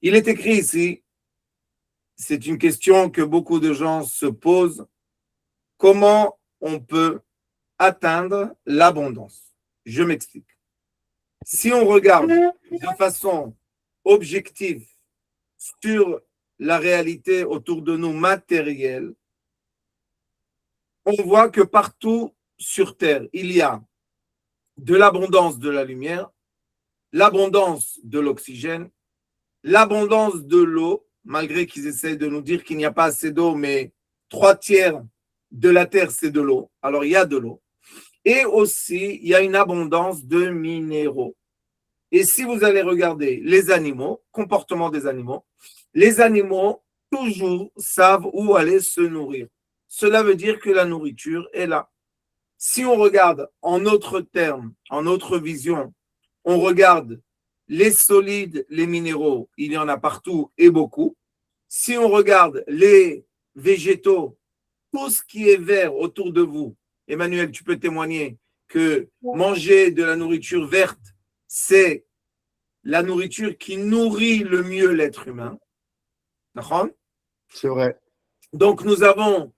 Il est écrit ici, c'est une question que beaucoup de gens se posent, comment on peut atteindre l'abondance? Je m'explique. Si on regarde de façon objective sur la réalité autour de nous matérielle, on voit que partout sur Terre, il y a de l'abondance de la lumière, l'abondance de l'oxygène, l'abondance de l'eau, malgré qu'ils essaient de nous dire qu'il n'y a pas assez d'eau, mais 3/3 de la Terre, c'est de l'eau. Alors, il y a de l'eau. Et aussi, il y a une abondance de minéraux. Et si vous allez regarder les animaux, comportement des animaux, les animaux toujours savent où aller se nourrir. Cela veut dire que la nourriture est là. Si on regarde en autres termes, en autre vision, on regarde les solides, les minéraux, il y en a partout et beaucoup. Si on regarde les végétaux, tout ce qui est vert autour de vous, Emmanuel, tu peux témoigner que manger de la nourriture verte, c'est la nourriture qui nourrit le mieux l'être humain. D'accord? C'est vrai. Donc, nous avons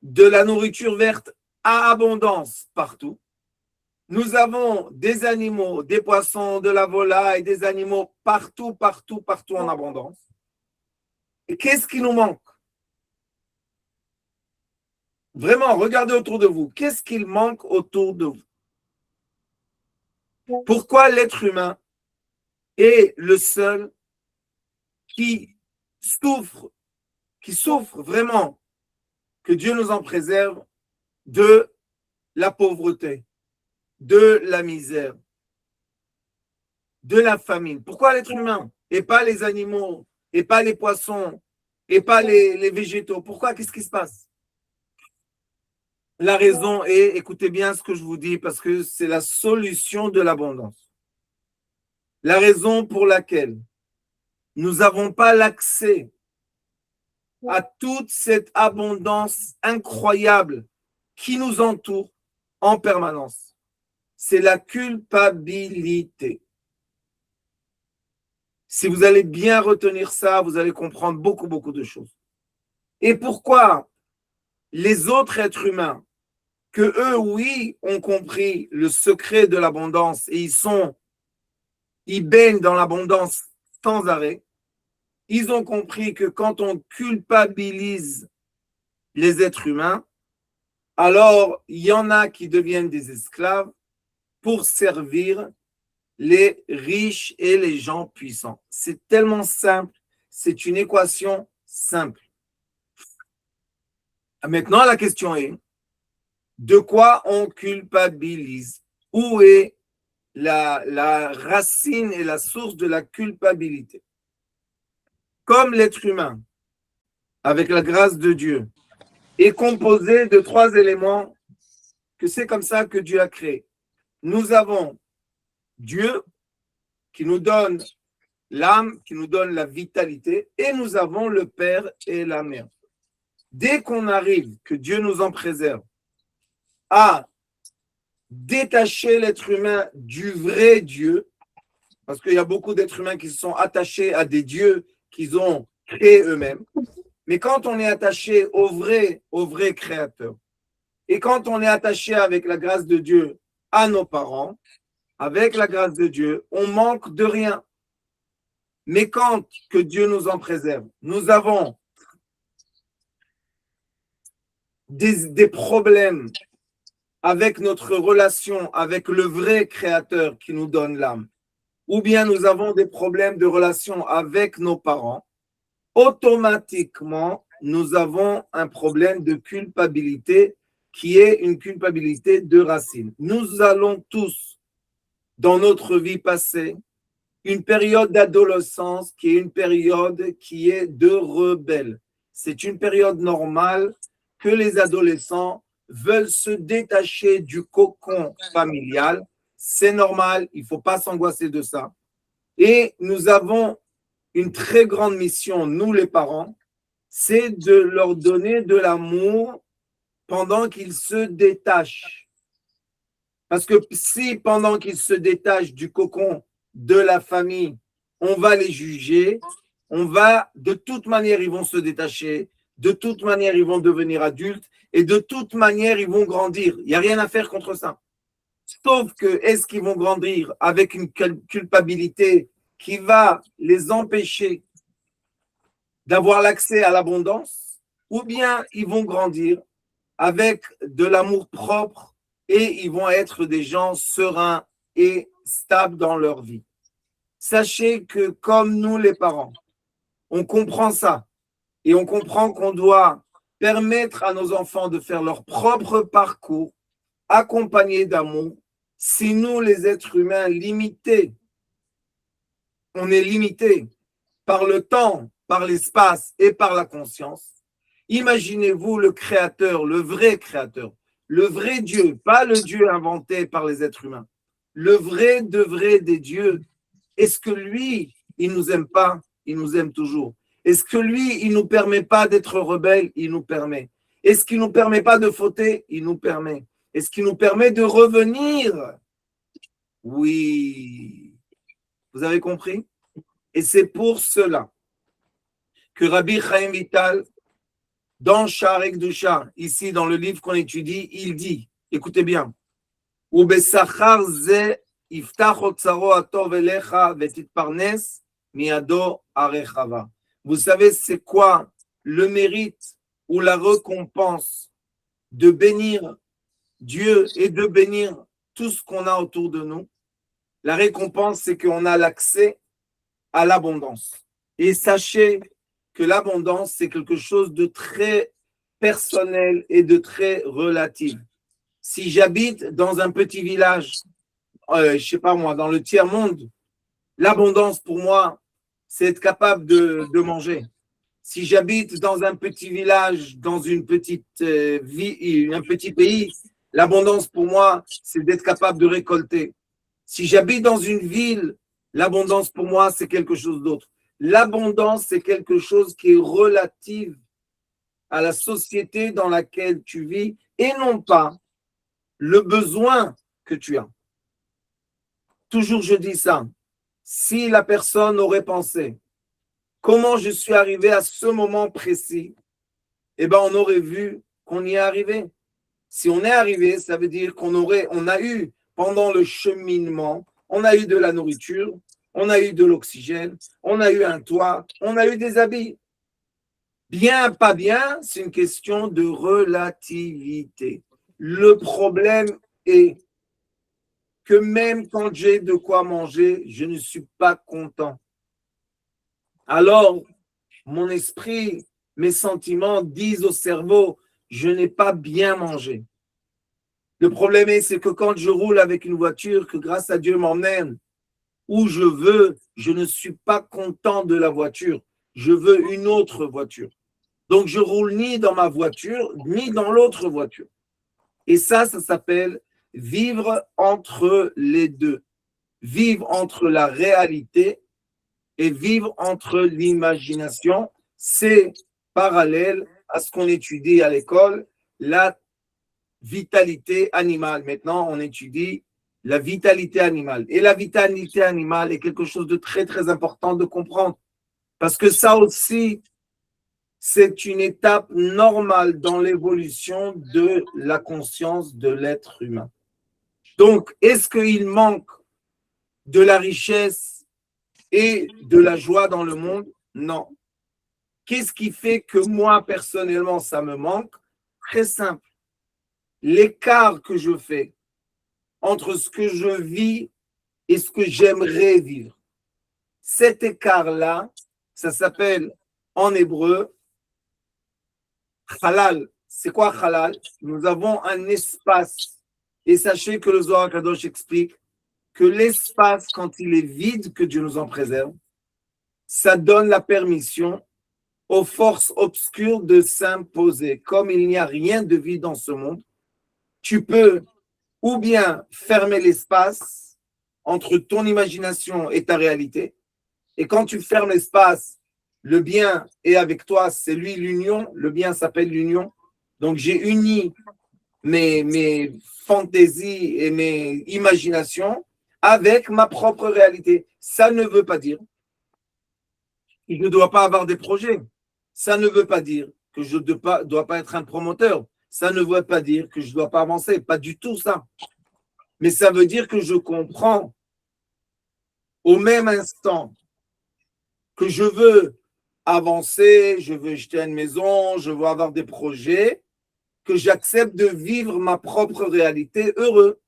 de la nourriture verte à abondance partout. Nous avons des animaux, des poissons, de la volaille, des animaux partout, partout, partout en abondance. Et qu'est-ce qui nous manque? Vraiment, regardez autour de vous. Qu'est-ce qu'il manque autour de vous? Pourquoi l'être humain est le seul qui souffre vraiment, que Dieu nous en préserve, de la pauvreté, de la misère, de la famine? Pourquoi l'être humain et pas les animaux, et pas les poissons, et pas les végétaux? Pourquoi? Qu'est-ce qui se passe? La raison est, écoutez bien ce que je vous dis, parce que c'est la solution de l'abondance. La raison pour laquelle nous n'avons pas l'accès à toute cette abondance incroyable qui nous entoure en permanence, c'est la culpabilité. Si vous allez bien retenir ça, vous allez comprendre beaucoup, beaucoup de choses. Et pourquoi les autres êtres humains, que eux, oui, ont compris le secret de l'abondance et ils baignent dans l'abondance sans arrêt, ils ont compris que quand on culpabilise les êtres humains, alors il y en a qui deviennent des esclaves pour servir les riches et les gens puissants. C'est tellement simple, c'est une équation simple. Maintenant, la question est, de quoi on culpabilise? Où est la racine et la source de la culpabilité? Comme l'être humain, avec la grâce de Dieu, est composé de 3 éléments, que c'est comme ça que Dieu a créé. Nous avons Dieu qui nous donne l'âme, qui nous donne la vitalité, et nous avons le Père et la Mère. Dès qu'on arrive, que Dieu nous en préserve, à détacher l'être humain du vrai Dieu, parce qu'il y a beaucoup d'êtres humains qui se sont attachés à des dieux qu'ils ont créés eux-mêmes, mais quand on est attaché au vrai créateur, et quand on est attaché avec la grâce de Dieu à nos parents, avec la grâce de Dieu, on manque de rien. Mais quand que Dieu nous en préserve, nous avons des problèmes avec notre relation avec le vrai créateur qui nous donne l'âme, ou bien nous avons des problèmes de relation avec nos parents, automatiquement, nous avons un problème de culpabilité qui est une culpabilité de racine. Nous allons tous, dans notre vie passée, une période d'adolescence qui est une période qui est de rebelle. C'est une période normale que les adolescents veulent se détacher du cocon familial. C'est normal, il ne faut pas s'angoisser de ça. Et nous avons une très grande mission, nous les parents, c'est de leur donner de l'amour pendant qu'ils se détachent. Parce que si pendant qu'ils se détachent du cocon de la famille, on va les juger, de toute manière, ils vont se détacher, de toute manière, ils vont devenir adultes, et de toute manière, ils vont grandir. Il n'y a rien à faire contre ça. Sauf que, est-ce qu'ils vont grandir avec une culpabilité qui va les empêcher d'avoir l'accès à l'abondance, ou bien ils vont grandir avec de l'amour propre et ils vont être des gens sereins et stables dans leur vie. Sachez que comme nous les parents, on comprend ça et on comprend qu'on doit permettre à nos enfants de faire leur propre parcours accompagné d'amour. Si nous, les êtres humains limités, on est limité par le temps, par l'espace et par la conscience, imaginez-vous le créateur, le vrai Dieu, pas le Dieu inventé par les êtres humains, le vrai de vrai des dieux. Est-ce que lui, il nous aime pas? Il nous aime toujours. Est-ce que lui, il nous permet pas d'être rebelles? Il nous permet. Est-ce qu'il nous permet pas de fauter? Il nous permet. Est-ce qu'il nous permet de revenir? Oui. Vous avez compris? Et c'est pour cela que Rabbi Chaim Vital, dans Sha'arei Kedusha, ici dans le livre qu'on étudie, il dit, écoutez bien, Ubesachar ze iftach otzaro atov elecha vetitparnes miado arechava. Vous savez, c'est quoi le mérite ou la récompense de bénir Dieu et de bénir tout ce qu'on a autour de nous? La récompense, c'est qu'on a l'accès à l'abondance. Et sachez que l'abondance, c'est quelque chose de très personnel et de très relatif. Si j'habite dans un petit village, je sais pas moi, dans le tiers-monde, l'abondance pour moi, c'est être capable de manger. Si j'habite dans un petit village, dans une petite ville, un petit pays, l'abondance pour moi, c'est d'être capable de récolter. Si j'habite dans une ville, l'abondance pour moi, c'est quelque chose d'autre. L'abondance, c'est quelque chose qui est relative à la société dans laquelle tu vis et non pas le besoin que tu as. Toujours je dis ça. Si la personne aurait pensé comment je suis arrivé à ce moment précis, eh ben on aurait vu qu'on y est arrivé. Si on est arrivé, ça veut dire on a eu pendant le cheminement, on a eu de la nourriture, on a eu de l'oxygène, on a eu un toit, on a eu des habits. Bien, pas bien, c'est une question de relativité. Le problème est que même quand j'ai de quoi manger, je ne suis pas content. Alors, mon esprit, mes sentiments disent au cerveau, je n'ai pas bien mangé. Le problème est, c'est que quand je roule avec une voiture, que grâce à Dieu m'emmène où je veux, je ne suis pas content de la voiture. Je veux une autre voiture. Donc, je roule ni dans ma voiture, ni dans l'autre voiture. Et ça s'appelle vivre entre les deux. Vivre entre la réalité et vivre entre l'imagination. C'est parallèle à ce qu'on étudie à l'école, la vitalité animale. Maintenant, on étudie la vitalité animale. Et la vitalité animale est quelque chose de très, très important de comprendre. Parce que ça aussi, c'est une étape normale dans l'évolution de la conscience de l'être humain. Donc, est-ce qu'il manque de la richesse et de la joie dans le monde? Non. Qu'est-ce qui fait que moi, personnellement, ça me manque? Très simple. L'écart que je fais entre ce que je vis et ce que j'aimerais vivre. Cet écart-là, ça s'appelle en hébreu halal. C'est quoi halal? Nous avons un espace. Et sachez que le Zohar Kadosh explique que l'espace, quand il est vide, que Dieu nous en préserve, ça donne la permission aux forces obscures de s'imposer. Comme il n'y a rien de vide dans ce monde, tu peux ou bien fermer l'espace entre ton imagination et ta réalité. Et quand tu fermes l'espace, le bien est avec toi, c'est lui l'union. Le bien s'appelle l'union. Donc j'ai uni mes fantaisies et mes imaginations avec ma propre réalité. Ça ne veut pas dire je ne dois pas avoir des projets. Ça ne veut pas dire que je ne dois pas être un promoteur. Ça ne veut pas dire que je ne dois pas avancer. Pas du tout ça. Mais ça veut dire que je comprends au même instant que je veux avancer, je veux jeter une maison, je veux avoir des projets, que j'accepte de vivre ma propre réalité heureux.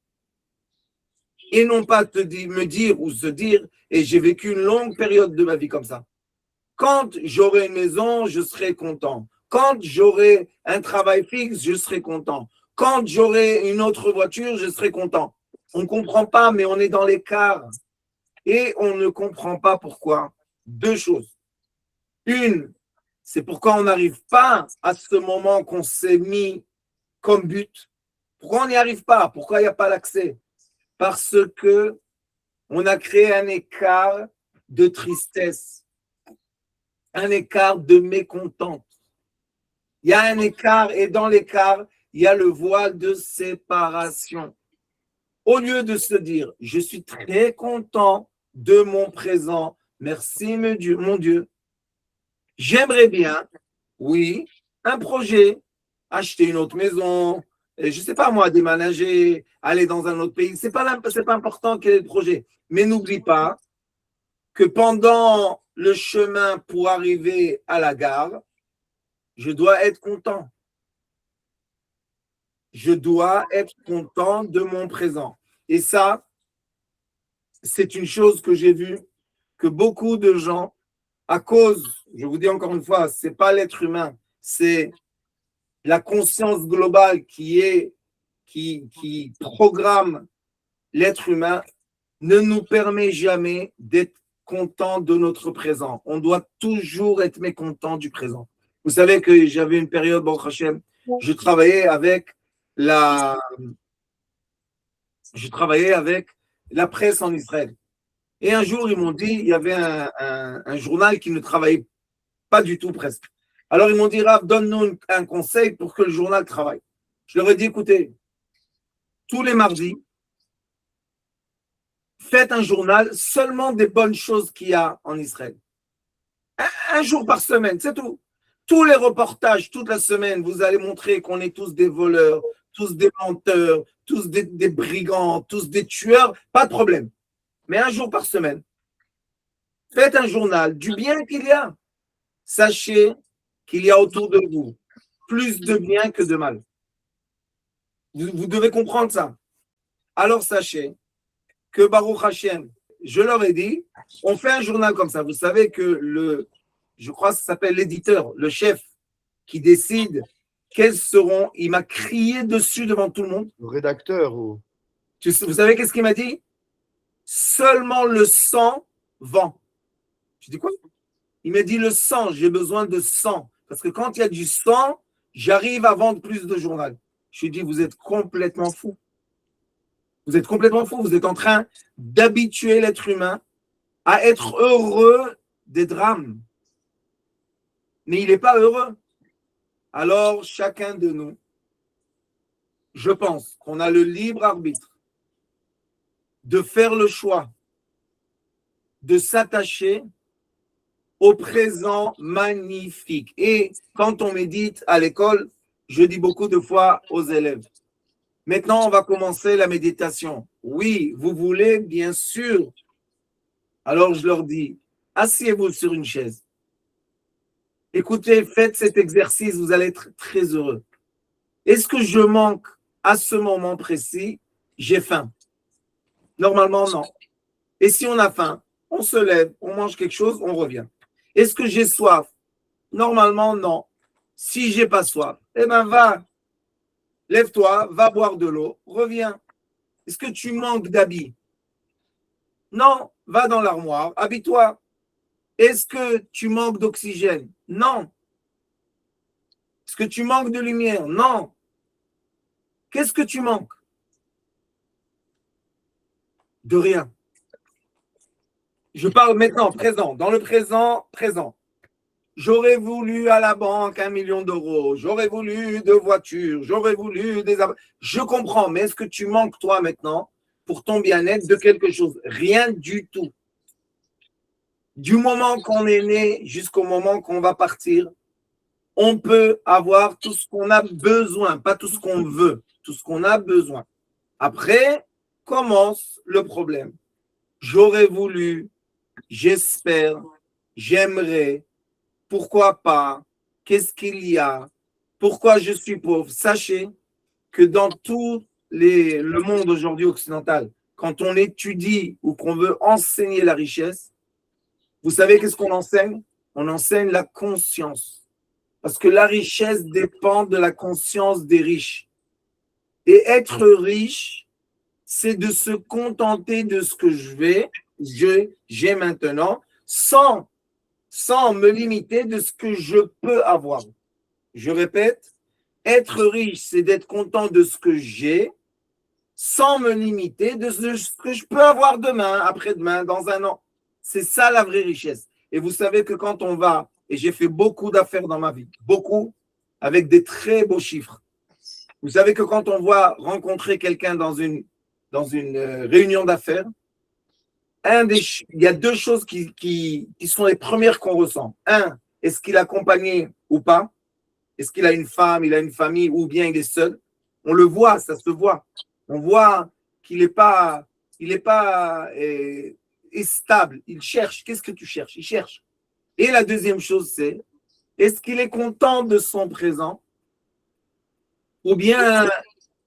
Et non pas me dire ou se dire, et j'ai vécu une longue période de ma vie comme ça. Quand j'aurai une maison, je serai content. Quand j'aurai un travail fixe, je serai content. Quand j'aurai une autre voiture, je serai content. On ne comprend pas, mais on est dans l'écart. Et on ne comprend pas pourquoi. Deux choses. Une, c'est pourquoi on n'arrive pas à ce moment qu'on s'est mis comme but. Pourquoi on n'y arrive pas? Pourquoi il n'y a pas l'accès? Parce que on a créé un écart de tristesse, un écart de mécontente. Il y a un écart et dans l'écart, il y a le voile de séparation. Au lieu de se dire, je suis très content de mon présent, merci mon Dieu, j'aimerais bien, oui, un projet, acheter une autre maison, je ne sais pas moi, déménager, aller dans un autre pays. C'est pas important quel est le projet. Mais n'oublie pas que pendant le chemin pour arriver à la gare, je dois être content. Je dois être content de mon présent. Et ça, c'est une chose que j'ai vue, que beaucoup de gens, à cause, je vous dis encore une fois, ce n'est pas l'être humain, c'est la conscience globale qui programme l'être humain, ne nous permet jamais d'être content de notre présent. On doit toujours être mécontent du présent. Vous savez que j'avais une période, Baruch Hashem, je travaillais avec la presse en Israël. Et un jour, ils m'ont dit, il y avait un journal qui ne travaillait pas du tout presque. Alors, ils m'ont dit, Rav, donne-nous un conseil pour que le journal travaille. Je leur ai dit, écoutez, tous les mardis, faites un journal seulement des bonnes choses qu'il y a en Israël. Un jour par semaine, c'est tout. Tous les reportages, toute la semaine, vous allez montrer qu'on est tous des voleurs, tous des menteurs, tous des brigands, tous des tueurs, pas de problème. Mais un jour par semaine, faites un journal du bien qu'il y a. Sachez qu'il y a autour de vous plus de bien que de mal. Vous devez comprendre ça. Alors sachez que Baruch Hashem, je leur ai dit, on fait un journal comme ça. Vous savez que je crois que ça s'appelle l'éditeur, le chef, qui décide quels seront. Il m'a crié dessus devant tout le monde. Le rédacteur ou. Vous savez qu'est-ce qu'il m'a dit? Seulement le sang vend. Je dis quoi? Il m'a dit le sang, j'ai besoin de sang. Parce que quand il y a du sang, j'arrive à vendre plus de journal. Je lui ai dit, vous êtes complètement fou. Vous êtes complètement fou. Vous êtes en train d'habituer l'être humain à être heureux des drames. Mais il n'est pas heureux. Alors, chacun de nous, je pense qu'on a le libre arbitre de faire le choix de s'attacher au présent magnifique. Et quand on médite à l'école, je dis beaucoup de fois aux élèves, maintenant on va commencer la méditation. Oui, vous voulez, bien sûr. Alors je leur dis, asseyez-vous sur une chaise. Écoutez, faites cet exercice, vous allez être très heureux. Est-ce que je manque à ce moment précis? J'ai faim. Normalement, non. Et si on a faim, on se lève, on mange quelque chose, on revient. Est-ce que j'ai soif? Normalement, non. Si j'ai pas soif, eh bien va, lève-toi, va boire de l'eau, reviens. Est-ce que tu manques d'habits? Non, va dans l'armoire, habille-toi. Est-ce que tu manques d'oxygène? Non. Est-ce que tu manques de lumière? Non. Qu'est-ce que tu manques? De rien. Je parle maintenant, présent. Dans le présent, présent. J'aurais voulu à la banque 1 million d'euros. J'aurais voulu de voitures. J'aurais voulu des... Je comprends, mais est-ce que tu manques, toi, maintenant, pour ton bien-être, de quelque chose? Rien du tout. Du moment qu'on est né jusqu'au moment qu'on va partir, on peut avoir tout ce qu'on a besoin, pas tout ce qu'on veut, tout ce qu'on a besoin. Après, commence le problème. J'aurais voulu, j'espère, j'aimerais, pourquoi pas, qu'est-ce qu'il y a, pourquoi je suis pauvre. Sachez que dans tout le monde aujourd'hui occidental, quand on étudie ou qu'on veut enseigner la richesse, vous savez qu'est-ce qu'on enseigne? On enseigne la conscience. Parce que la richesse dépend de la conscience des riches. Et être riche, c'est de se contenter de ce que j'ai maintenant, sans me limiter de ce que je peux avoir. Je répète, être riche, c'est d'être content de ce que j'ai, sans me limiter de ce que je peux avoir demain, après-demain, dans un an. C'est ça la vraie richesse. Et vous savez que quand on va, et j'ai fait beaucoup d'affaires dans ma vie, beaucoup, avec des très beaux chiffres. Vous savez que quand on voit rencontrer quelqu'un dans une réunion d'affaires, il y a deux choses qui sont les premières qu'on ressent. Un, est-ce qu'il est accompagné ou pas? Est-ce qu'il a une femme, il a une famille, ou bien il est seul? On le voit, ça se voit. On voit qu'il n'est pas, stable. Il cherche. Qu'est-ce que tu cherches? Il cherche. Et la deuxième chose, c'est est-ce qu'il est content de son présent? Ou bien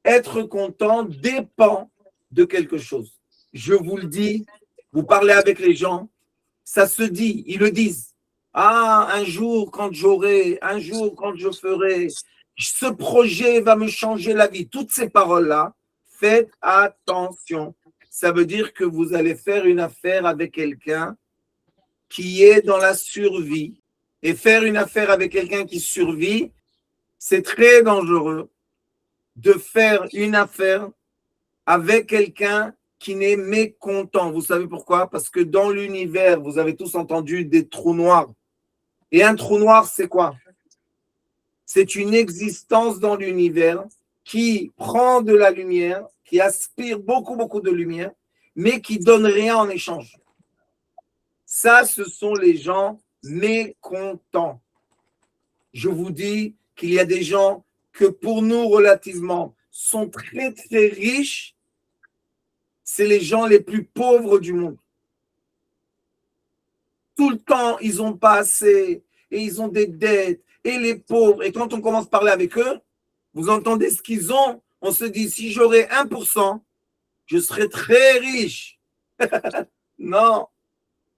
être content dépend de quelque chose. Je vous le dis, vous parlez avec les gens, ça se dit, ils le disent. Ah, un jour quand j'aurai, un jour quand je ferai, ce projet va me changer la vie. Toutes ces paroles-là, faites attention. Ça veut dire que vous allez faire une affaire avec quelqu'un qui est dans la survie. Et faire une affaire avec quelqu'un qui survit, c'est très dangereux de faire une affaire avec quelqu'un qui n'est mécontent. Vous savez pourquoi? Parce que dans l'univers, vous avez tous entendu des trous noirs. Et un trou noir, c'est quoi? C'est une existence dans l'univers qui prend de la lumière, qui aspire beaucoup, beaucoup de lumière, mais qui donne rien en échange. Ça, ce sont les gens mécontents. Je vous dis qu'il y a des gens que pour nous, relativement, sont très, très riches. C'est les gens les plus pauvres du monde. Tout le temps, ils n'ont pas assez et ils ont des dettes et les pauvres. Et quand on commence à parler avec eux, vous entendez ce qu'ils ont. On se dit, si j'aurais 1%, je serais très riche. Non,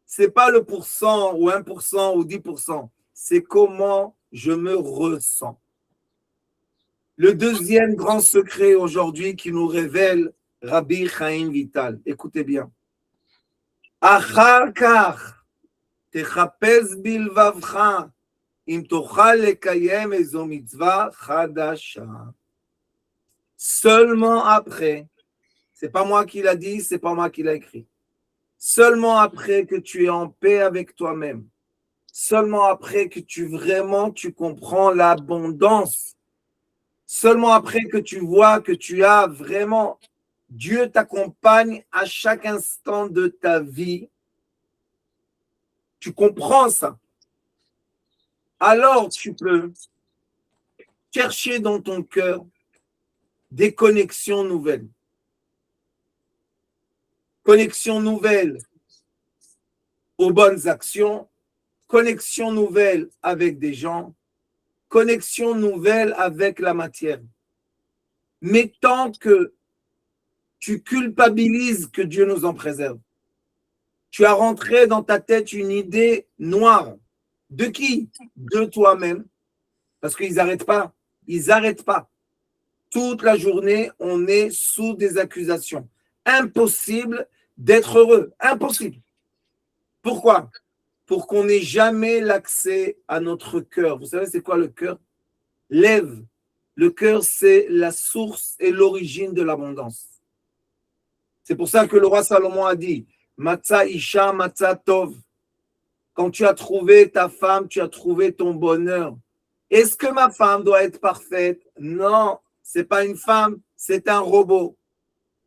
ce n'est pas le pourcent ou 1% ou 10%. C'est comment je me ressens. Le deuxième grand secret aujourd'hui qui nous révèle Rabbi Chaim Vital. Écoutez bien. Achar kach. תחפש בלבבך אם תוכל לקיים איזו מצווה חדשה. Seulement après, c'est pas moi qui l'a dit, c'est pas moi qui l'a écrit. Seulement après que tu es en paix avec toi-même, seulement après que tu comprends l'abondance, seulement après que tu vois que tu as vraiment, Dieu t'accompagne à chaque instant de ta vie. Tu comprends ça. Alors tu peux chercher dans ton cœur des connexions nouvelles. Connexions nouvelles aux bonnes actions, connexions nouvelles avec des gens, connexions nouvelles avec la matière. Mais tant que tu culpabilises que Dieu nous en préserve, tu as rentré dans ta tête une idée noire. De qui? De toi-même. Parce qu'ils n'arrêtent pas. Ils n'arrêtent pas. Toute la journée, on est sous des accusations. Impossible d'être heureux. Impossible. Pourquoi? Pour qu'on n'ait jamais l'accès à notre cœur. Vous savez, c'est quoi le cœur? Lève. Le cœur, c'est la source et l'origine de l'abondance. C'est pour ça que le roi Salomon a dit Matza Isha, Matza Tov. Quand tu as trouvé ta femme, tu as trouvé ton bonheur. Est-ce que ma femme doit être parfaite? Non, ce n'est pas une femme, c'est un robot.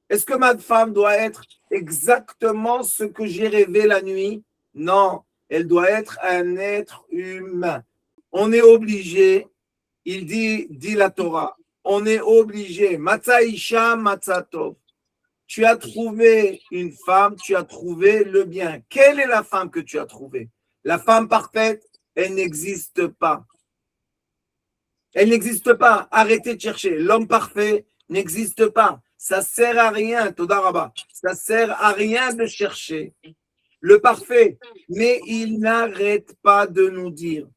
Est-ce que ma femme doit être exactement ce que j'ai rêvé la nuit? Non, elle doit être un être humain. On est obligé, il dit la Torah, on est obligé. Matzah isha, matzah tov. Tu as trouvé une femme, tu as trouvé le bien. Quelle est la femme que tu as trouvée? La femme parfaite, elle n'existe pas. Elle n'existe pas. Arrêtez de chercher. L'homme parfait n'existe pas. Ça sert à rien, Toda Rabba. Ça sert à rien de chercher le parfait. Mais il n'arrête pas de nous dire,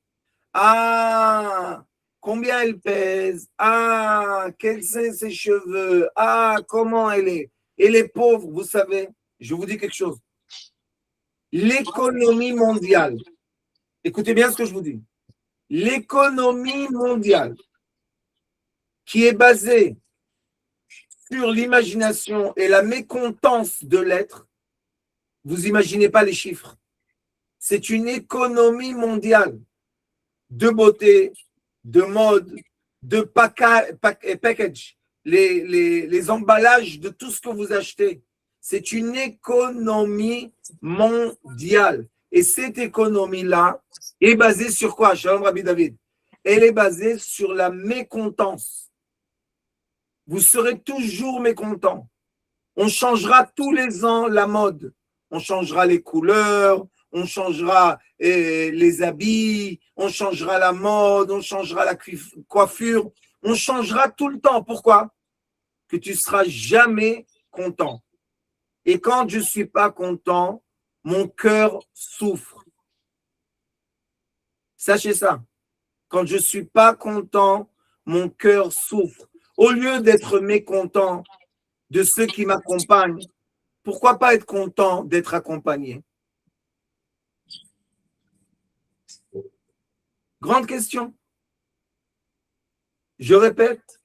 ah, combien elle pèse, ah, quels sont ses cheveux, ah, comment elle est. Et les pauvres, vous savez, je vous dis quelque chose. L'économie mondiale, écoutez bien ce que je vous dis, l'économie mondiale qui est basée sur l'imagination et la mécontence de l'être, vous imaginez pas les chiffres. C'est une économie mondiale de beauté, de mode, de package, les emballages de tout ce que vous achetez. C'est une économie mondiale. Et cette économie-là est basée sur quoi, Shalom Rabbi David? Elle est basée sur la mécontence. Vous serez toujours mécontent. On changera tous les ans la mode. On changera les couleurs, on changera les habits, on changera la mode, on changera la coiffure, on changera tout le temps. Pourquoi? Que tu ne seras jamais content. Et quand je ne suis pas content, mon cœur souffre. Sachez ça. Quand je ne suis pas content, mon cœur souffre. Au lieu d'être mécontent de ceux qui m'accompagnent, pourquoi pas être content d'être accompagné? Grande question. Je répète,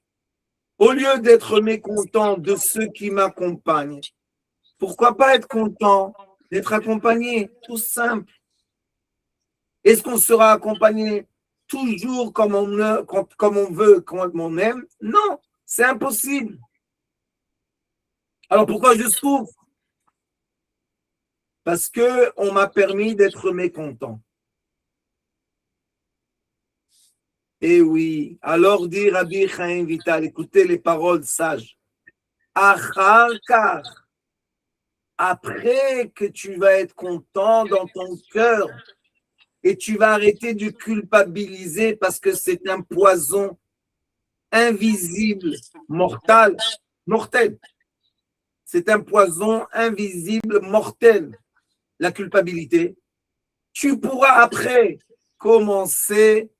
au lieu d'être mécontent de ceux qui m'accompagnent, pourquoi pas être content d'être accompagné? Tout simple. Est-ce qu'on sera accompagné toujours comme on veut, comme on aime? Non, c'est impossible. Alors pourquoi je souffre? Parce qu'on m'a permis d'être mécontent. Eh oui, alors dit Rabbi Chaim Vital, écoutez les paroles sages. Acharkar, après que tu vas être content dans ton cœur et tu vas arrêter de culpabiliser parce que c'est un poison invisible, mortel. C'est un poison invisible, mortel, la culpabilité. Tu pourras après commencer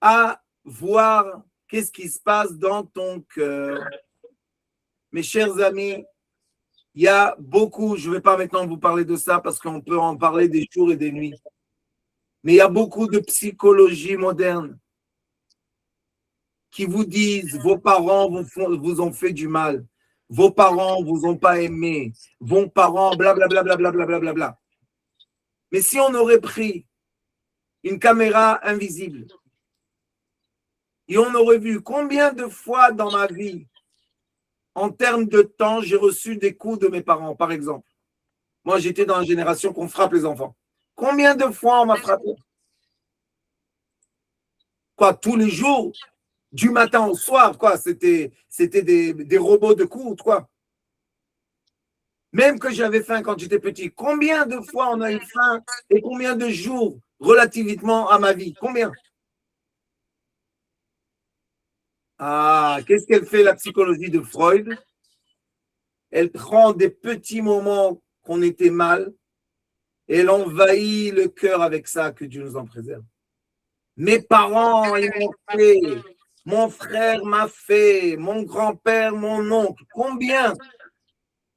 à voir qu'est-ce qui se passe dans ton cœur. Mes chers amis, il y a beaucoup, je ne vais pas maintenant vous parler de ça parce qu'on peut en parler des jours et des nuits, mais il y a beaucoup de psychologie moderne qui vous disent vos parents vous ont fait du mal, vos parents vous ont pas aimé, vos parents blablabla, blablabla, blablabla. Mais si on aurait pris une caméra invisible et on aurait vu combien de fois dans ma vie, en termes de temps, j'ai reçu des coups de mes parents, par exemple. Moi, j'étais dans la génération qu'on frappe les enfants. Combien de fois on m'a frappé? Quoi, tous les jours, du matin au soir, quoi, c'était des robots de coups, quoi. Même que j'avais faim quand j'étais petit. Combien de fois on a eu faim et combien de jours relativement à ma vie? Combien? Ah, qu'est-ce qu'elle fait, la psychologie de Freud? Elle prend des petits moments qu'on était mal et elle envahit le cœur avec ça, que Dieu nous en préserve. Mes parents, ils m'ont fait, mon frère m'a fait, mon grand-père, mon oncle.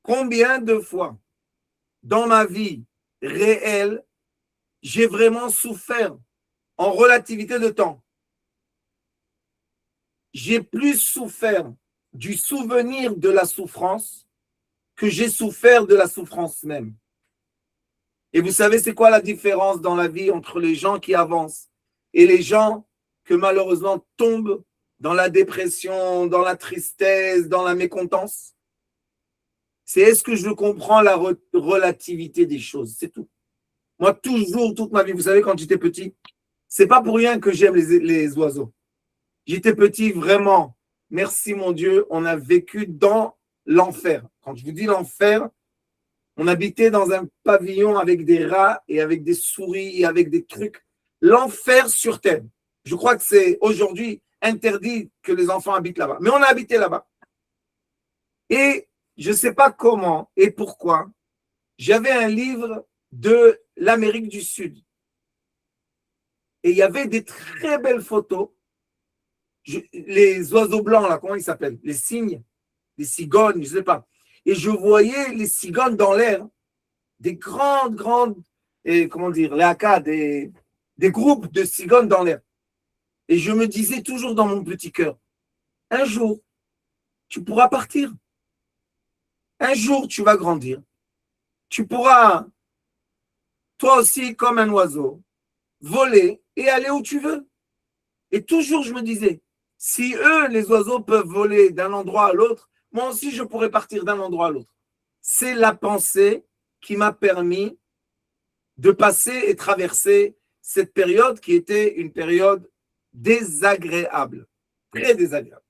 Combien de fois dans ma vie réelle, j'ai vraiment souffert en relativité de temps? J'ai plus souffert du souvenir de la souffrance que j'ai souffert de la souffrance même. Et vous savez, c'est quoi la différence dans la vie entre les gens qui avancent et les gens que malheureusement tombent dans la dépression, dans la tristesse, dans la mécontence? C'est est-ce que je comprends la relativité des choses, c'est tout. Moi, toujours, toute ma vie, vous savez, quand j'étais petit, c'est pas pour rien que j'aime les oiseaux. J'étais petit, vraiment. Merci, mon Dieu, on a vécu dans l'enfer. Quand je vous dis l'enfer, on habitait dans un pavillon avec des rats et avec des souris et avec des trucs. L'enfer sur terre. Je crois que c'est aujourd'hui interdit que les enfants habitent là-bas. Mais on a habité là-bas. Et je ne sais pas comment et pourquoi, j'avais un livre de l'Amérique du Sud. Et il y avait des très belles photos. Les oiseaux blancs, là, comment ils s'appellent? Les cygnes, les cigognes, je ne sais pas. Et je voyais les cigognes dans l'air, des grandes, et comment dire, les haka, des groupes de cigognes dans l'air. Et je me disais toujours dans mon petit cœur, un jour, tu pourras partir. Un jour, tu vas grandir. Tu pourras, toi aussi, comme un oiseau, voler et aller où tu veux. Et toujours, je me disais, si eux, les oiseaux, peuvent voler d'un endroit à l'autre, moi aussi, je pourrais partir d'un endroit à l'autre. C'est la pensée qui m'a permis de passer et traverser cette période qui était une période désagréable, très désagréable.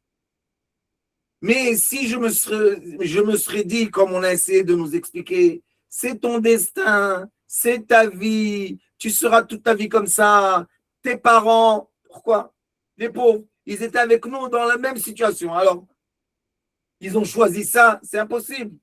Mais si je me serais dit, comme on a essayé de nous expliquer, c'est ton destin, c'est ta vie, tu seras toute ta vie comme ça, tes parents, pourquoi? Les pauvres, ils étaient avec nous dans la même situation. Alors, ils ont choisi ça, c'est impossible.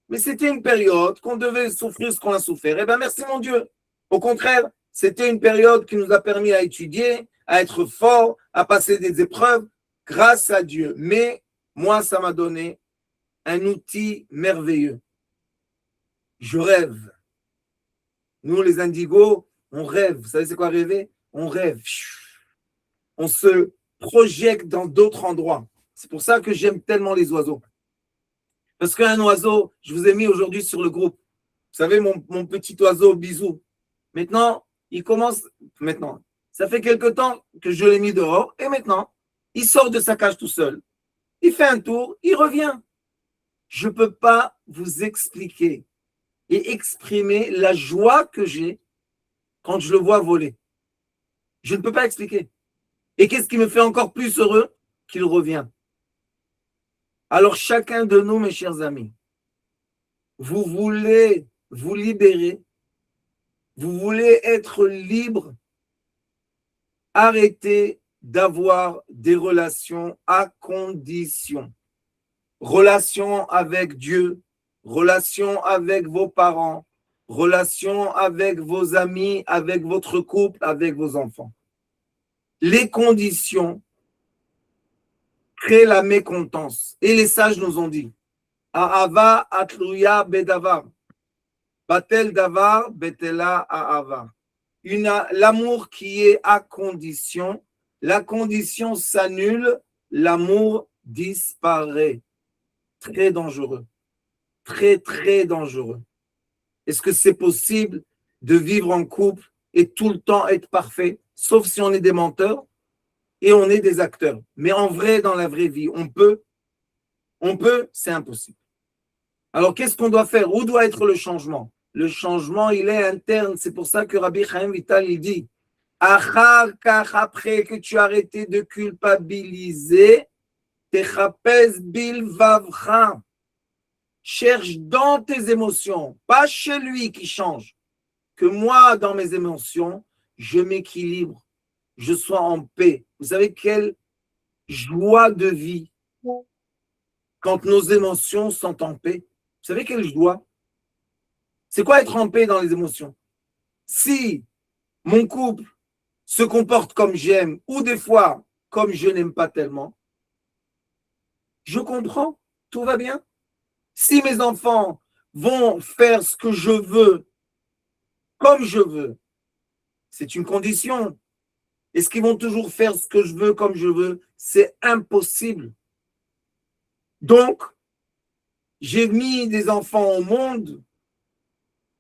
Mais c'était une période qu'on devait souffrir ce qu'on a souffert. Eh bien, merci mon Dieu. Au contraire, c'était une période qui nous a permis à étudier, à être fort, à passer des épreuves, grâce à Dieu. Mais moi, ça m'a donné un outil merveilleux. Je rêve. Nous, les indigos, on rêve. Vous savez c'est quoi rêver? On rêve. On se projette dans d'autres endroits. C'est pour ça que j'aime tellement les oiseaux. Parce qu'un oiseau, je vous ai mis aujourd'hui sur le groupe. Vous savez, mon petit oiseau, bisou. Maintenant, il commence, maintenant, ça fait quelque temps que je l'ai mis dehors, et maintenant, il sort de sa cage tout seul. Il fait un tour, il revient. Je ne peux pas vous expliquer et exprimer la joie que j'ai quand je le vois voler. Je ne peux pas expliquer. Et qu'est-ce qui me fait encore plus heureux? Qu'il revient. Alors chacun de nous, mes chers amis, vous voulez vous libérer, vous voulez être libre, arrêtez d'avoir des relations à condition. Relation avec Dieu, relation avec vos parents, relation avec vos amis, avec votre couple, avec vos enfants. Les conditions créent la mécontence. Et les sages nous ont dit, Ahava atluya bedavar, batel davar betela ahava. L'amour qui est à condition, la condition s'annule, l'amour disparaît. Très dangereux. Très, très dangereux. Est-ce que c'est possible de vivre en couple et tout le temps être parfait, sauf si on est des menteurs et on est des acteurs. Mais en vrai, dans la vraie vie, on peut, c'est impossible. Alors, qu'est-ce qu'on doit faire? Où doit être le changement? Le changement, il est interne. C'est pour ça que Rabbi Chaim Vital, il dit, après que tu as arrêté de culpabiliser, techapez bilvavcha. Cherche dans tes émotions, pas chez lui qui change. Que moi, dans mes émotions, je m'équilibre, je sois en paix. Vous savez quelle joie de vie quand nos émotions sont en paix. Vous savez quelle joie? C'est quoi être en paix dans les émotions? Si mon couple se comporte comme j'aime ou des fois comme je n'aime pas tellement, je comprends, tout va bien. Si mes enfants vont faire ce que je veux, comme je veux, c'est une condition. Est-ce qu'ils vont toujours faire ce que je veux, comme je veux? C'est impossible. Donc, j'ai mis des enfants au monde,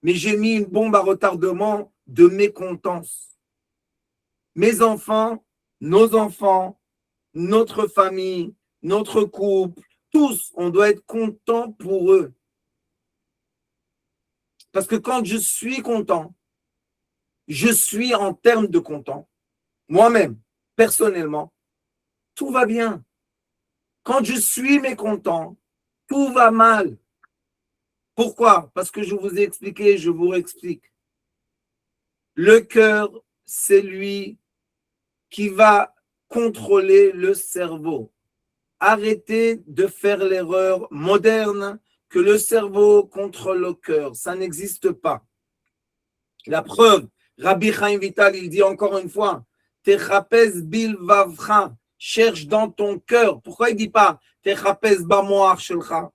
mais j'ai mis une bombe à retardement de mécontence. Mes enfants, notre famille, notre couple, tous, on doit être content pour eux. Parce que quand je suis content, je suis en termes de content, moi-même, personnellement, tout va bien. Quand je suis mécontent, tout va mal. Pourquoi? Parce que je vous ai expliqué, je vous réexplique. Le cœur, c'est lui qui va contrôler le cerveau. Arrêtez de faire l'erreur moderne que le cerveau contrôle le cœur. Ça n'existe pas. La preuve, Rabbi Chaim Vital, il dit encore une fois, Techapes bilvavcha, cherche dans ton cœur. Pourquoi il ne dit pas Techapes bamoar shelcha?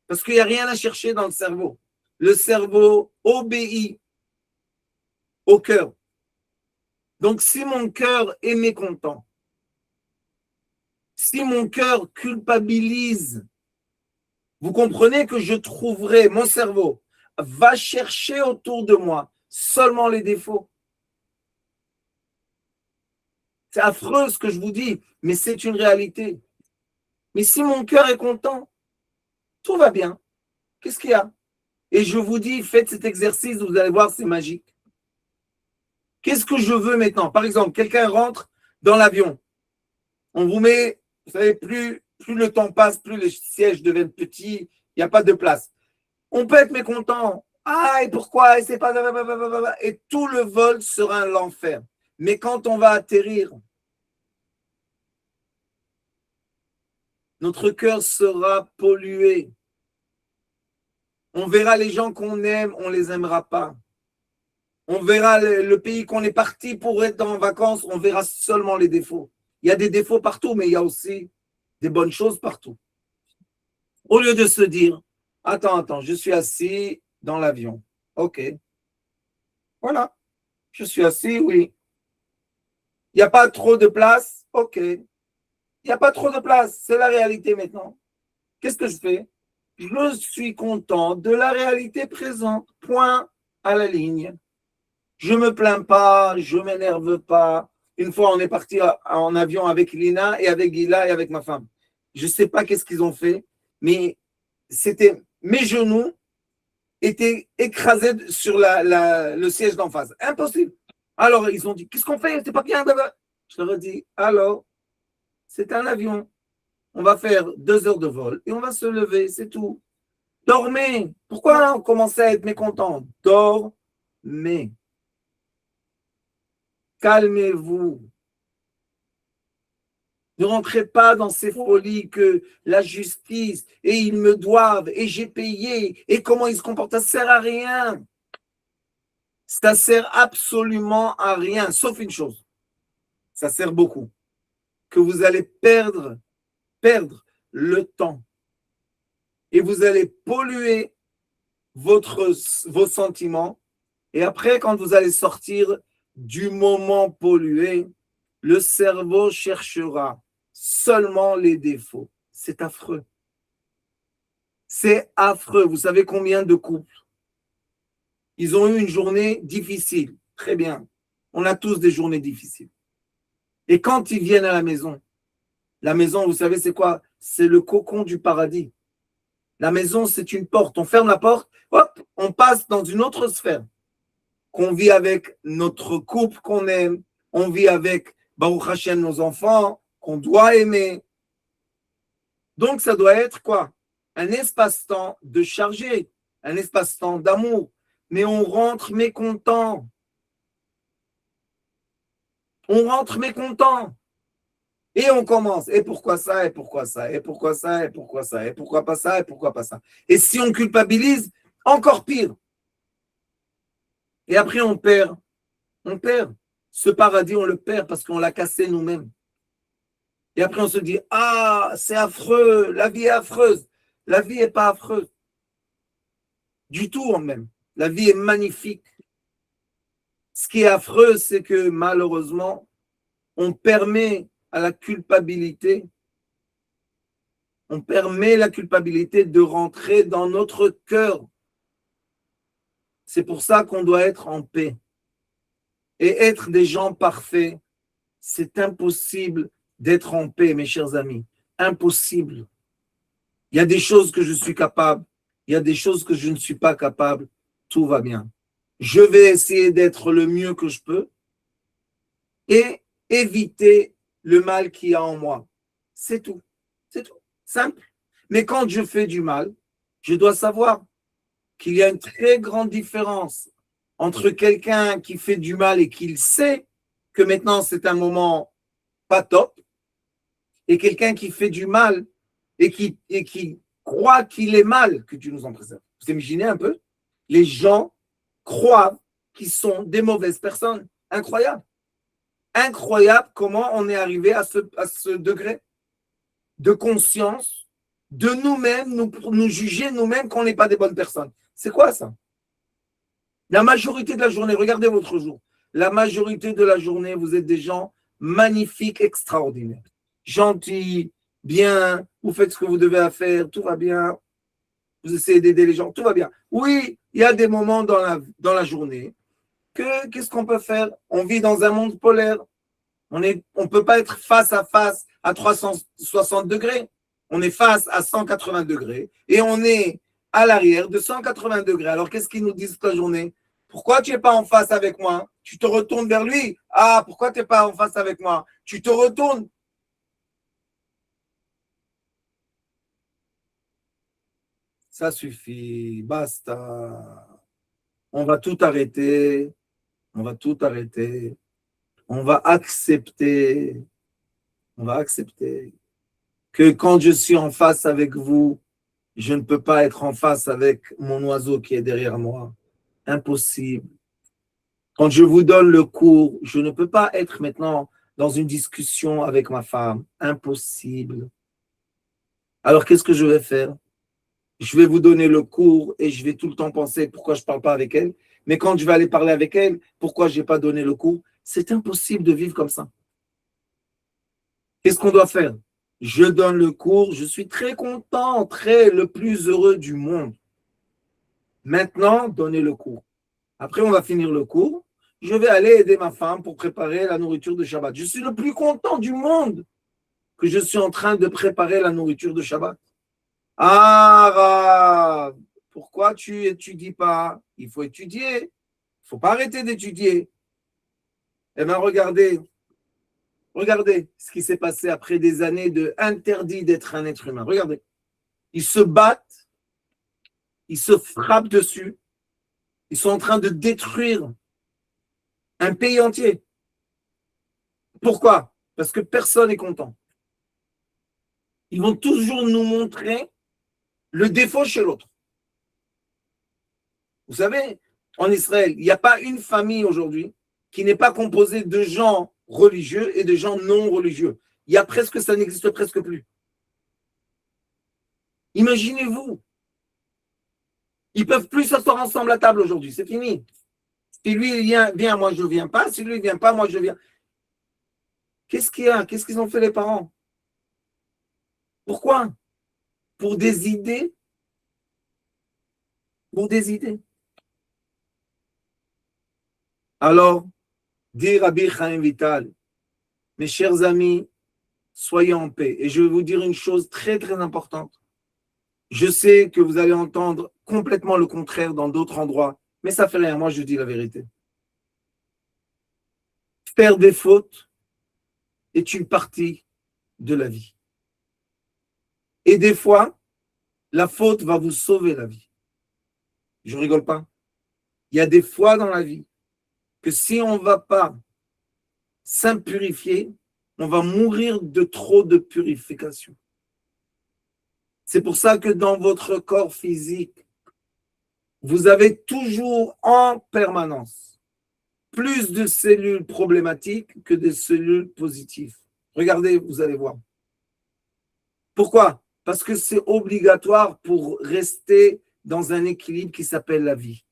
Parce qu'il n'y a rien à chercher dans le cerveau. Le cerveau obéit au cœur. Donc, si mon cœur est mécontent, si mon cœur culpabilise, vous comprenez que je trouverai, mon cerveau va chercher autour de moi seulement les défauts. C'est affreux ce que je vous dis, mais c'est une réalité. Mais si mon cœur est content, tout va bien. Qu'est-ce qu'il y a? Et je vous dis, faites cet exercice, vous allez voir, c'est magique. Qu'est-ce que je veux maintenant? Par exemple, quelqu'un rentre dans l'avion. On vous met, vous savez, plus le temps passe, plus les sièges deviennent petits, il n'y a pas de place. On peut être mécontent. Ah, et pourquoi? Et c'est pas. Et tout le vol sera un enfer. Mais quand on va atterrir, notre cœur sera pollué. On verra les gens qu'on aime, on ne les aimera pas. On verra le pays qu'on est parti pour être en vacances, on verra seulement les défauts. Il y a des défauts partout, mais il y a aussi des bonnes choses partout. Au lieu de se dire, attends, je suis assis dans l'avion. OK. Voilà. Je suis assis, oui. Il n'y a pas trop de place. OK. Il n'y a pas trop de place. C'est la réalité maintenant. Qu'est-ce que je fais? Je suis content de la réalité présente. Point à la ligne. Je ne me plains pas, je ne m'énerve pas. Une fois, on est parti en avion avec Lina et avec Gila et avec ma femme. Je ne sais pas qu'est-ce qu'ils ont fait, mais c'était mes genoux étaient écrasés sur le siège d'en face. Impossible. Alors, ils ont dit, qu'est-ce qu'on fait? C'est pas bien. Je leur ai dit, alors, c'est un avion. On va faire 2 heures de vol et on va se lever, c'est tout. Dormez. Pourquoi on commençait à être mécontent? Dormez. Calmez-vous. Ne rentrez pas dans ces folies que la justice, et ils me doivent, et j'ai payé, et comment ils se comportent. Ça ne sert à rien. Ça ne sert absolument à rien, sauf une chose. Ça sert beaucoup. Que vous allez perdre le temps. Et vous allez polluer vos sentiments. Et après, quand vous allez sortir du moment pollué, le cerveau cherchera seulement les défauts. C'est affreux. C'est affreux. Vous savez combien de couples? Ils ont eu une journée difficile. Très bien. On a tous des journées difficiles. Et quand ils viennent à la maison, vous savez, c'est quoi? C'est le cocon du paradis. La maison, c'est une porte. On ferme la porte, hop, on passe dans une autre sphère. Qu'on vit avec notre couple qu'on aime, on vit avec Baruch Hashem, nos enfants, qu'on doit aimer. Donc, ça doit être quoi? Un espace-temps de charger, un espace-temps d'amour. Mais on rentre mécontent. On rentre mécontent. Et on commence. Et pourquoi ça? Et pourquoi ça? Et pourquoi ça? Et pourquoi ça? Et pourquoi pas ça? Et pourquoi pas ça? Et si on culpabilise, encore pire. Et après, on perd. On perd. Ce paradis, on le perd parce qu'on l'a cassé nous-mêmes. Et après, on se dit, ah, c'est affreux, la vie est affreuse. La vie n'est pas affreuse. Du tout, en même. La vie est magnifique. Ce qui est affreux, c'est que malheureusement, on permet à la culpabilité, de rentrer dans notre cœur. C'est pour ça qu'on doit être en paix. Et être des gens parfaits, c'est impossible d'être en paix, mes chers amis. Impossible. Il y a des choses que je suis capable, il y a des choses que je ne suis pas capable. Tout va bien. Je vais essayer d'être le mieux que je peux et éviter le mal qu'il y a en moi. C'est tout. C'est tout. Simple. Mais quand je fais du mal, je dois savoir qu'il y a une très grande différence entre quelqu'un qui fait du mal et qui sait que maintenant c'est un moment pas top, et quelqu'un qui fait du mal et qui croit qu'il est mal, que Dieu nous en préserve. Vous imaginez un peu? Les gens croient qu'ils sont des mauvaises personnes. Incroyable. Incroyable comment on est arrivé à ce degré de conscience de nous-mêmes, nous juger nous-mêmes qu'on n'est pas des bonnes personnes. C'est quoi ça? La majorité de la journée, regardez votre jour. La majorité de la journée, vous êtes des gens magnifiques, extraordinaires. Gentils, bien, vous faites ce que vous devez faire, tout va bien. Vous essayez d'aider les gens, tout va bien. Oui, il y a des moments dans la journée qu'est-ce qu'on peut faire? On vit dans un monde polaire. On ne peut pas être face à 360 degrés. On est face à 180 degrés et on est à l'arrière de 180 degrés. Alors, qu'est-ce qu'ils nous disent toute la journée? Pourquoi tu n'es pas en face avec moi? Tu te retournes vers lui. Ah, pourquoi tu n'es pas en face avec moi? Tu te retournes. Ça suffit, basta. On va tout arrêter. On va tout arrêter. On va accepter. On va accepter que quand je suis en face avec vous, je ne peux pas être en face avec mon oiseau qui est derrière moi. Impossible. Quand je vous donne le cours, je ne peux pas être maintenant dans une discussion avec ma femme. Impossible. Alors, qu'est-ce que je vais faire? Je vais vous donner le cours et je vais tout le temps penser pourquoi je ne parle pas avec elle. Mais quand je vais aller parler avec elle, pourquoi je n'ai pas donné le cours? C'est impossible de vivre comme ça. Qu'est-ce qu'on doit faire? Je donne le cours, je suis très content, le plus heureux du monde. Maintenant, donnez le cours. Après, on va finir le cours. Je vais aller aider ma femme pour préparer la nourriture de Shabbat. Je suis le plus content du monde que je suis en train de préparer la nourriture de Shabbat. Ah, Rav, pourquoi tu n'étudies pas? Il faut étudier. Il ne faut pas arrêter d'étudier. Eh bien, regardez ce qui s'est passé après des années de interdit d'être un être humain. Regardez. Ils se battent, ils se frappent dessus. Ils sont en train de détruire un pays entier. Pourquoi? Parce que personne n'est content. Ils vont toujours nous montrer le défaut chez l'autre. Vous savez, en Israël, il n'y a pas une famille aujourd'hui qui n'est pas composée de gens religieux et de gens non religieux. Ça n'existe presque plus. Imaginez-vous, ils ne peuvent plus s'asseoir ensemble à table aujourd'hui, c'est fini. Si lui vient, moi je ne viens pas. Si lui ne vient pas, moi je viens. Qu'est-ce qu'il y a? Qu'est-ce qu'ils ont fait les parents? Pourquoi? Pour des idées. Pour des idées. Alors, dit Rabbi Chaim Vital, mes chers amis, soyez en paix. Et je vais vous dire une chose très, très importante. Je sais que vous allez entendre complètement le contraire dans d'autres endroits, mais ça ne fait rien. Moi, je dis la vérité. Faire des fautes est une partie de la vie. Et des fois, la faute va vous sauver la vie. Je ne rigole pas. Il y a des fois dans la vie que si on ne va pas s'impurifier, on va mourir de trop de purification. C'est pour ça que dans votre corps physique, vous avez toujours en permanence plus de cellules problématiques que de cellules positives. Regardez, vous allez voir. Pourquoi? Parce que c'est obligatoire pour rester dans un équilibre qui s'appelle la vie.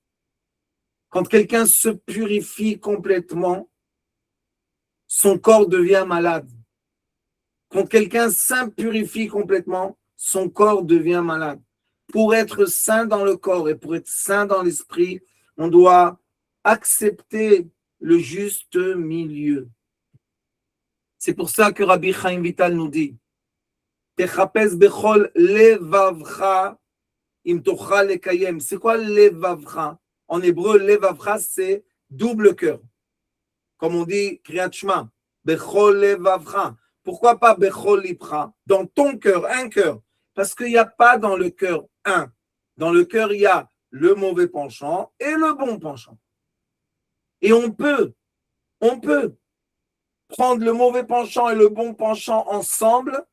Quand quelqu'un se purifie complètement, son corps devient malade. Quand quelqu'un s'impurifie complètement, son corps devient malade. Pour être sain dans le corps et pour être sain dans l'esprit, on doit accepter le juste milieu. C'est pour ça que Rabbi Chaim Vital nous dit Techapes bechol levavcha im tochal lekayem. C'est quoi levavcha? En hébreu, levavcha, c'est double cœur. Comme on dit, Kriyat Shema, bechol levavcha. Pourquoi pas bechol lipcha? Dans ton cœur, un cœur. Parce qu'il n'y a pas dans le cœur un. Dans le cœur, il y a le mauvais penchant et le bon penchant. Et on peut prendre le mauvais penchant et le bon penchant ensemble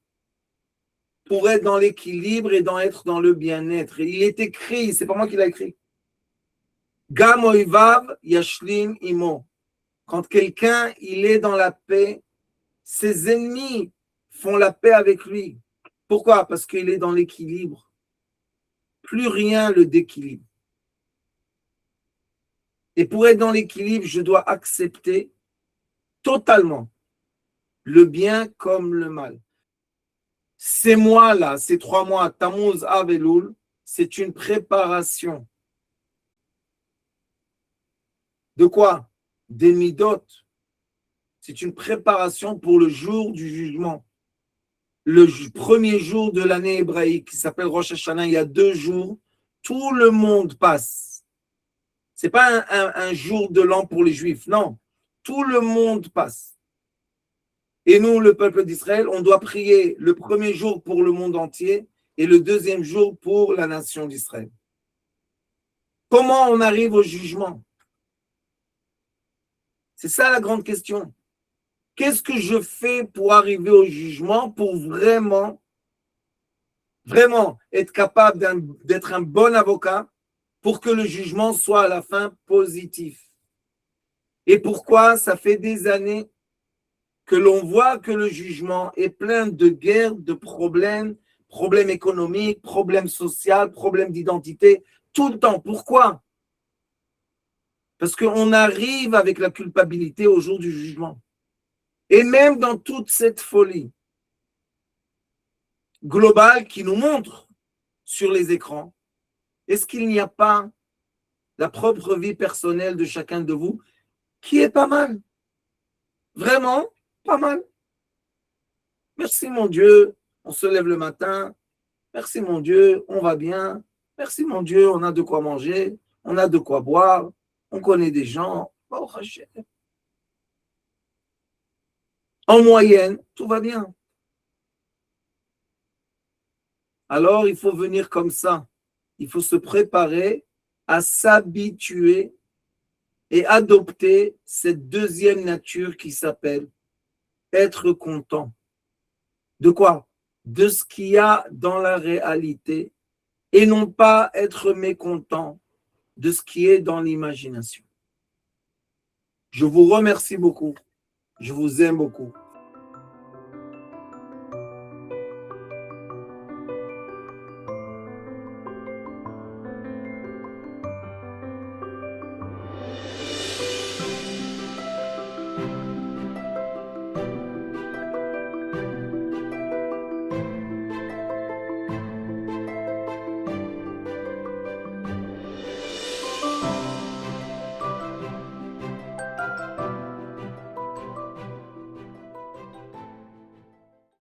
pour être dans l'équilibre et être dans le bien-être. Et il est écrit, c'est pas moi qui l'ai écrit. Gam oivav yashlim imo. Quand quelqu'un, il est dans la paix, ses ennemis font la paix avec lui. Pourquoi? Parce qu'il est dans l'équilibre. Plus rien le déquilibre. Et pour être dans l'équilibre, je dois accepter totalement le bien comme le mal. Ces mois-là, ces 3 mois, Tammuz, Av et Elul, c'est une préparation. De quoi? Des midot. C'est une préparation pour le jour du jugement. Le premier jour de l'année hébraïque, qui s'appelle Rosh Hashanah, il y a 2 jours, tout le monde passe. Ce n'est pas un jour de l'an pour les Juifs, non. Tout le monde passe. Et nous, le peuple d'Israël, on doit prier le premier jour pour le monde entier et le deuxième jour pour la nation d'Israël. Comment on arrive au jugement? C'est ça la grande question. Qu'est-ce que je fais pour arriver au jugement, pour vraiment être capable d'être un bon avocat pour que le jugement soit à la fin positif? Et pourquoi ça fait des années que l'on voit que le jugement est plein de guerres, de problèmes économiques, problèmes sociaux, problèmes d'identité, tout le temps. Pourquoi? Parce qu'on arrive avec la culpabilité au jour du jugement. Et même dans toute cette folie globale qui nous montre sur les écrans, est-ce qu'il n'y a pas la propre vie personnelle de chacun de vous qui est pas mal? Vraiment, pas mal. Merci mon Dieu, on se lève le matin. Merci mon Dieu, on va bien. Merci mon Dieu, on a de quoi manger, on a de quoi boire, on connaît des gens. En moyenne, tout va bien. Alors, il faut venir comme ça. Il faut se préparer à s'habituer et adopter cette deuxième nature qui s'appelle être content. De quoi? De ce qu'il y a dans la réalité et non pas être mécontent de ce qui est dans l'imagination. Je vous remercie beaucoup. Je vous aime beaucoup.